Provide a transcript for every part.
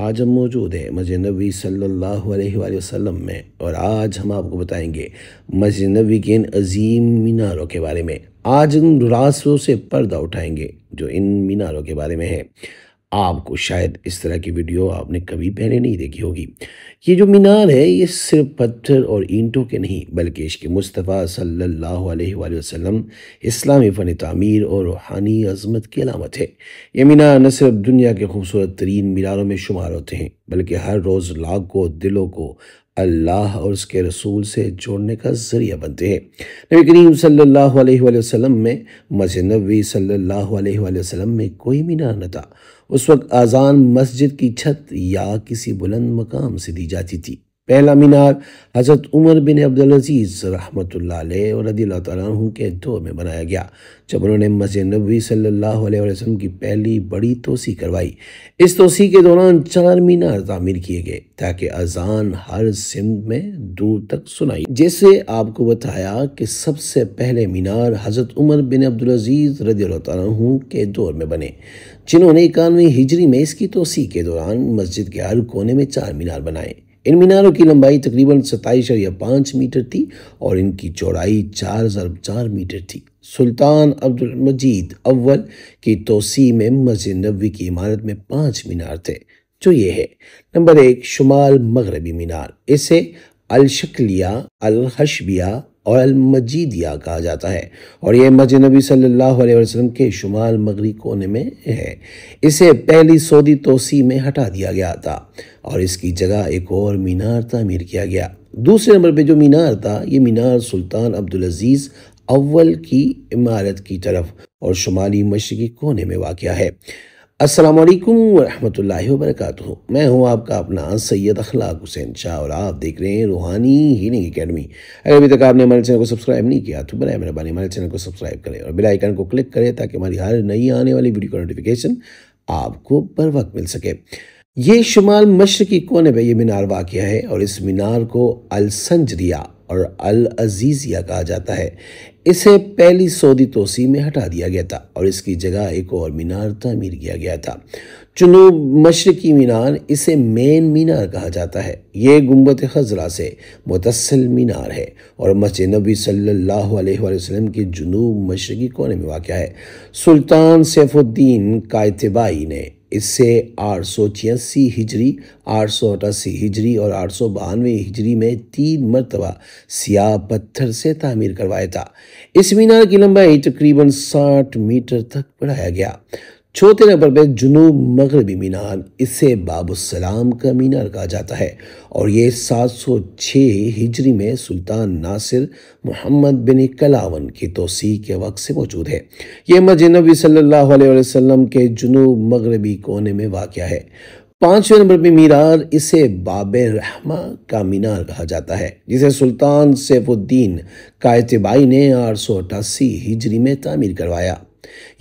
आज हम मौजूद हैं मस्जिद नबवी सल्लल्लाहु अलैहि वसल्लम में और आज हम आपको बताएंगे मस्जिद नबवी के इन अजीम मीनारों के बारे में। आज हम रास्तों से पर्दा उठाएंगे जो इन मीनारों के बारे में है। आपको शायद इस तरह की वीडियो आपने कभी पहले नहीं देखी होगी। ये जो मीनार है ये सिर्फ पत्थर और ईंटों के नहीं बल्कि इश्क मुस्तफ़ा सल्लल्लाहु अलैहि वसल्लम, इस्लामी फ़न तामीर और रूहानी अज़मत की अलामत है। ये मीनार न सिर्फ दुनिया के खूबसूरत तरीन मीनारों में शुमार होते हैं बल्कि हर रोज़ लाखों दिलों को अल्लाह और उसके रसूल से जोड़ने का ज़रिया बनते हैं। नबी करीम सल्लल्लाहु अलैहि वसल्लम में मस्जिद नबवी सल्लल्लाहु अलैहि वसल्लम में कोई मीनार न था। उस वक्त आज़ान मस्जिद की छत या किसी बुलंद मकाम से दी जाती थी। पहला मीनार हज़रत उमर बिन अब्दुल अज़ीज़ रहमतुल्लाह अलैह और रज़ियल्लाहु तआला अन्हु के दौर में बनाया गया, जब उन्होंने मस्जिद नबवी सल्लल्लाहु अलैहि वसल्लम की पहली बड़ी तोसी करवाई। इस तोसी के दौरान 4 मीनार तामीर किए गए ताकि अजान हर सिमत में दूर तक सुनाई। जैसे आपको बताया कि सबसे पहले मीनार हज़रत उमर बिन अब्दुल अज़ीज़ रज़ियल्लाहु तआला अन्हु के दौर में बने, जिन्होंने 91 हिजरी में इसकी तोसी के दौरान मस्जिद के हर कोने में 4 मीनार बनाए। इन मीनारों की लंबाई तकरीबन 27.5 मीटर थी और इनकी चौड़ाई 4.4 मीटर थी। सुल्तान अब्दुल मजीद अव्वल की तोसी में मस्जिद नबवी की इमारत में 5 मीनार थे, जो ये है। नंबर 1, शुमाल मगरबी मीनार। इसे अल-शक्लिया, अल-हशबिया और अल-मजीदिया कहा जाता है और यह मस्जिद नबी सल्लल्लाहु अलैहि वसल्लम के शुमाल मगरबी कोने में है। इसे पहली सऊदी तोसी में हटा दिया गया था और इसकी जगह एक और मीनार तामीर किया गया। दूसरे नंबर पे जो मीनार था, ये मीनार सुल्तान अब्दुल अजीज़ अव्वल की इमारत की तरफ और शुमाली मशरिकी कोने में वाक़या है। अस्सलामु अलैकुम वरहमतुल्लाहि वबरकातुहू। मैं हूं आपका अपना सैयद अखलाक हुसैन शाह और आप देख रहे हैं रूहानी हीलिंग एकेडमी। अगर अभी तक आपने हमारे चैनल को सब्सक्राइब नहीं किया तो बराए मेहरबानी हमारे चैनल को सब्सक्राइब करें और बेल आइकन को क्लिक करें ताकि हमारी हर नई आने वाली वीडियो का नोटिफिकेशन आपको बर वक्त मिल सके। ये शुमाल मशरिकी कोने पर यह मीनार वाक़या है और इस मीनार को अल संजरिया और अल अजीजिया कहा जाता है। इसे पहली सऊदी तोसी में हटा दिया गया था और इसकी जगह एक और मीनार तामीर किया गया था। जुनूब मशरिकी मीनार, इसे मेन मीनार कहा जाता है। ये गुंबद खजरा से मुतस्सिल मीनार है और मस्जिद नबी सल्लल्लाहु अलैहि वसल्लम के जुनूब मशरिकी कोने में वाक़या है। सुल्तान सैफुद्दीन कायतबाई ने इससे 886 हिजरी, 888 हिजरी और 892 हिजरी में 3 मरतबा सियाह पत्थर से तामीर करवाया था। इस मीनार की लंबाई तकरीबन 60 मीटर तक बढ़ाया गया। चौथे नंबर पर जुनूब मगरबी मीनार, इसे बाबुस्सलाम का मीनार कहा जाता है और ये 706 हिजरी में सुल्तान नासिर मोहम्मद बिन कलावन की तोसी के वक्त से मौजूद है। यह मस्जिद नबी सल्लल्लाहु अलैहि वसल्लम के जुनूब मगरबी कोने में वाक़या है। 5वें नंबर पर मीनार, इसे बाबे रहमा का मीनार कहा जाता है, जिसे सुल्तान सैफुद्दीन कायतबाई ने 888 हिजरी में तामीर करवाया।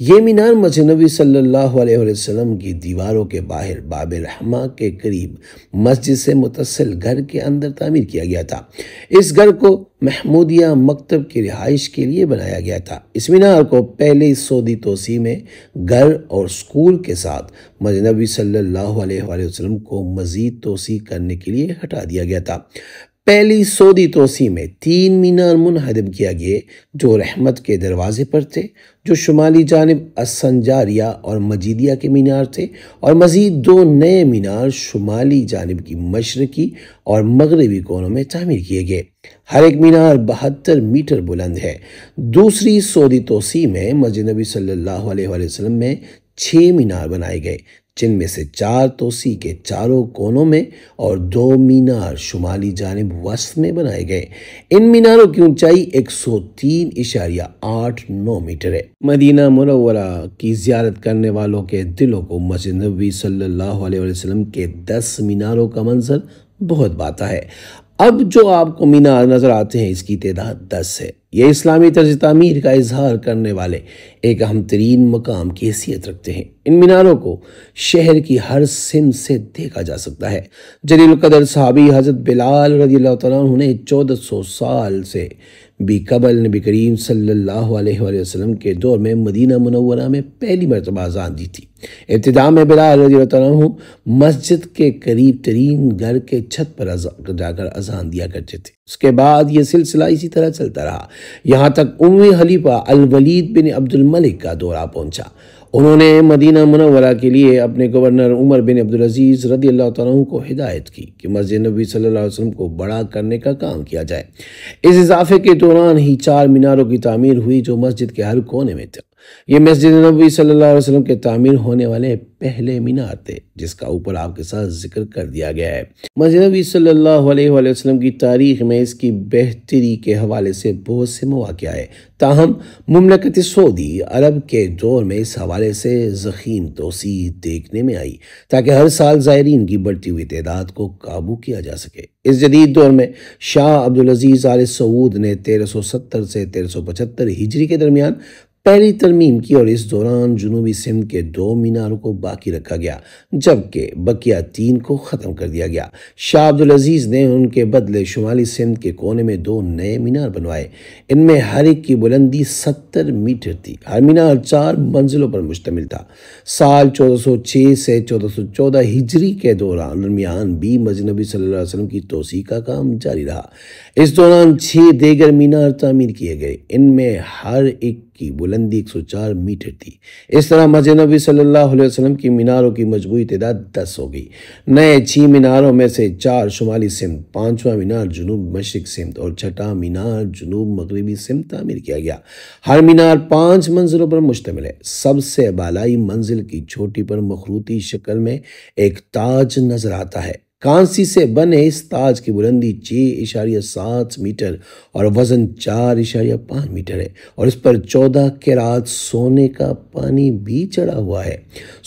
ये मीनार मस्जिद नबी सल्लल्लाहु अलैहि वसल्लम की दीवारों के बाहर बाबे रहमा के करीब मस्जिद से मुतस्सिल घर के अंदर तामीर किया गया था। इस घर को महमूदिया मकतब की रिहाइश के लिए बनाया गया था। इस मीनार को पहले सऊदी तोसी में घर और स्कूल के साथ मस्जिद नबी सल्लल्लाहु अलैहि वसल्लम को मजीद तोसी करने के लिए हटा दिया गया था। पहली सऊदी तोसी में 3 मीनार मुनहदम किया गए जो रहमत के दरवाजे पर थे, जो शुमाली जानिब असंजारिया और मजीदिया के मीनार थे और मजीद 2 नए मीनार शुमाली जानिब की मशरकी और मगरबी कोनों में तामीर किए गए। हर एक मीनार 72 मीटर बुलंद है। दूसरी सऊदी तोसी में मस्जिद नबी सल्लल्लाहु अलैहि वसल्लम में 6 मीनार बनाए गए, जिनमें से 4 तोसी के चारों कोनों में और 2 मीनार शुमाली जानिब वस्त में बनाए गए। इन मीनारों की ऊंचाई 103.89 मीटर है। मदीना मुनव्वरा की ज़ियारत करने वालों के दिलों को मस्जिद नबवी सल्लल्लाहु अलैहि वसल्लम के 10 मीनारों का मंजर बहुत भाता है। अब जो आपको मीनार नजर आते हैं, इसकी तादाद 10 है। ये इस्लामी तर्ज तामीर का इजहार करने वाले एक अहम तरीन मकाम की हैसियत रखते हैं। इन मीनारों को शहर की हर सिम से देखा जा सकता है। जलील कदर सहाबी हज़रत बिलाल रज़ियल्लाहु तआला अन्हु ने 1400 साल से भी कबल नबी करीम सल्लल्लाहु अलैहि वसल्लम के दौर में मदीना मुनव्वरा में पहली मरतबा अज़ान दी थी। इब्तिदा में बिलाल रज़ियल्लाहु तआला अन्हु मस्जिद के करीब तरीन घर के छत पर जाकर अज़ान दिया करते थे। उसके बाद ये सिलसिला इसी तरह चलता रहा, यहाँ तक उम्मे खलीफा अल वलीद बिन अब्दुल मलिक का दौरा पहुंचा। उन्होंने मदीना मुनव्वरा के लिए अपने गवर्नर उमर बिन अब्दुल अजीज़ रज़ियल्लाहु तआला अन्हु को हिदायत की कि मस्जिद नबी सल्लल्लाहु अलैहि वसल्लम को बड़ा करने का काम किया जाए। इस इजाफे के दौरान ही 4 मीनारों की तामीर हुई जो मस्जिद के हर कोने में थे। ये मस्जिद नबी सल्लल्लाहु अलैहि वसल्लम के तामीर होने वाले पहले मीनार थे जिसका ऊपर आपके साथ जिक्र कर दिया गया है। मस्जिद नबी सल्लल्लाहु अलैहि वसल्लम की तारीख में इसकी बेहतरी के हवाले से बहुत से मौक़िया है। ताहम मुमलकत सऊदी अरब के दौर में इस हवाले से ज़ख़ीम तोसी देखने में आई ताकि हर साल ज़ायरीन की बढ़ती हुई तादाद को काबू किया जा सके। इस जदीद दौर में शाह अब्दुल अजीज़ आल सऊद ने 1370 से 1375 हिजरी के दरमियान पहली तरमीम की और इस दौरान जुनूबी सिंध के 2 मीनारों को बाकी रखा गया जबकि बकिया 3 को ख़त्म कर दिया गया। शाह अब्दुल अजीज़ ने उनके बदले शुमाली सिंध के कोने में 2 नए मीनार बनवाए। इनमें हर एक की बुलंदी 70 मीटर थी। हर मीनार 4 मंजिलों पर मुश्तमिल था। साल 1406 से 1414 हिजरी के दरमियान भी मस्जिद नबी सल्लल्लाहु अलैहि वसल्लम की तोसी का काम जारी रहा। इस दौरान 6 दीगर मीनार तामीर किए गए। इनमें हर एक की बुलंदी 104 मीटर थी। इस तरह मस्जिद नबी सल्लल्लाहु अलैहि वसल्लम की मीनारों की मजबूरी तादाद 10 हो गई। नए 6 मीनारों में से 4 शुमाली सिमत, 5वां मीनार जुनूब मशरिक सिमत और 6वां मीनार जुनूब मगरबी सिमत तामीर किया गया। हर मीनार 5 मंजिलों पर मुश्तमिल है। सबसे बालाई मंजिल की चोटी पर मखरूती शक्ल में एक ताज नजर आता है। कांसी से बने इस ताज की बुलंदी 6.7 मीटर और वजन 4.5 मीटर है और इस पर 14 कैरात सोने का पानी भी चढ़ा हुआ है।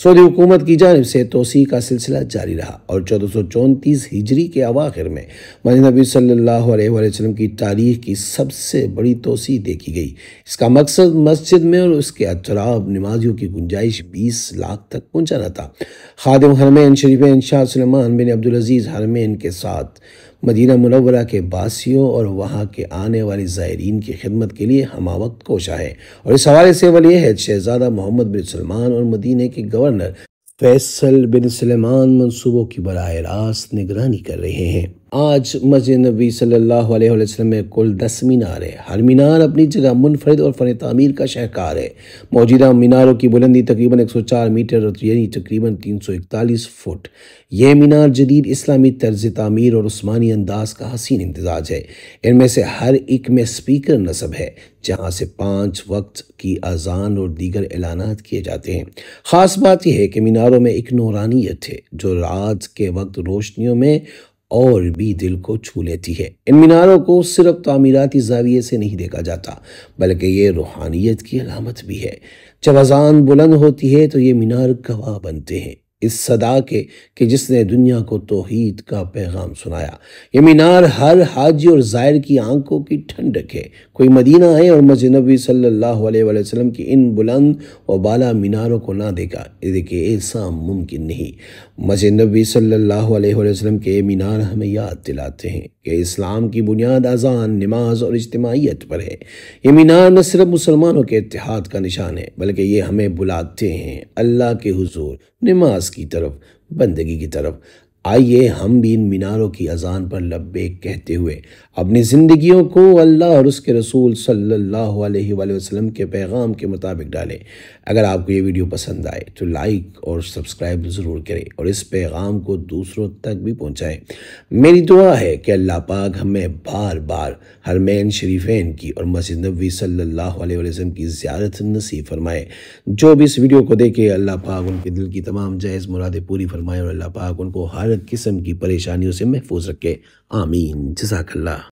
सऊदी हुकूमत की जानिब से तोसी का सिलसिला जारी रहा और 1434 हिजरी के अवाखिर में मस्जिद नबी सल्लल्लाहु अलैहि वसल्लम की तारीख की सबसे बड़ी तोसी देखी गई। इसका मकसद मस्जिद में और उसके अतराफ नमाजियों की गुंजाइश 20 लाख तक पहुँचाना था। खादिम हरमैन शरीफैन शाह सुलेमान बिन अब्दुल अजीज़ हरमैन के साथ मदीना मुनव्वरा के बासियों और वहाँ के आने वाले ज़ायरीन की खिदमत के लिए हमावक्त कोशा है और इस हवाले से वली अहद शहज़ादा मोहम्मद बिन सलमान और मदीने के गवर्नर फैसल बिन सलेमान मंसूबों की बराह रास्त निगरानी कर रहे हैं। आज मस्जिद नबी सल्लल्लाहु अलैहि वसल्लम में कुल 10 मीनार है। हर मीनार अपनी जगह मुनफरिद और फ़न तामीर का शाहकार है। मौजूदा मीनारों की बुलंदी तकरीबन 104 मीटर यानी तकरीबन 341 फुट। यह मीनार जदीद इस्लामी तर्ज तामीर और उस्मानी अंदाज का हसीन इम्तिजाज है। इनमें से हर एक में स्पीकर नस्ब है जहाँ से 5 वक्त की अजान और दीगर ऐलानात किए जाते हैं। ख़ास बात यह है कि मीनारों में एक नूरानियत है जो रात के वक्त रोशनियों में और भी दिल को छू लेती है। इन मीनारों को सिर्फ तामीराती ज़ाविये से नहीं देखा जाता बल्कि ये रूहानियत की अलामत भी है। जब अजान बुलंद होती है तो ये मीनार गवाह बनते हैं इस सदा के कि जिसने दुनिया को तौहीद का पैगाम सुनाया। ये मीनार हर हाजी और ज़ायर की आंखों की ठंडक है। कोई मदीना आए और मस्जिद नबी सल्लल्लाहु अलैहि वसल्लम की इन बुलंद और बाला मीनारों को ना देखिए ऐसा मुमकिन नहीं। मस्जिद नबी सल्लल्लाहु अलैहि वसल्लम के मीनार हमें याद दिलाते हैं कि इस्लाम की बुनियाद अजान, नमाज और इज्तिमाइयत पर है। ये मीनार न सिर्फ मुसलमानों के इत्तेहाद का निशान है बल्कि ये हमें बुलाते हैं अल्लाह के हुजूर, नमाज की तरफ, बंदगी की तरफ। आइए हम भी इन मीनारों की अजान पर लब्बैक कहते हुए अपनी ज़िंदगियों को अल्लाह और उसके रसूल सल्लल्लाहु अलैहि वसल्लम के पैगाम के मुताबिक डालें। अगर आपको ये वीडियो पसंद आए तो लाइक और सब्सक्राइब ज़रूर करें और इस पैगाम को दूसरों तक भी पहुँचाएँ। मेरी दुआ है कि अल्लाह पाक हमें बार बार हरमैन शरीफैन की और मस्जिद नबी सल्लल्लाहु अलैहि वसल्लम की ज़ियारत नसीब फरमाए। जो भी इस वीडियो को देखे अल्लाह पाक उनके दिल की तमाम जायज़ मुरादें पूरी फरमाए और अल्लाह पाक उनको हर किस्म की परेशानियों से महफूज रखे। आमीन। जज़ाकल्लाह।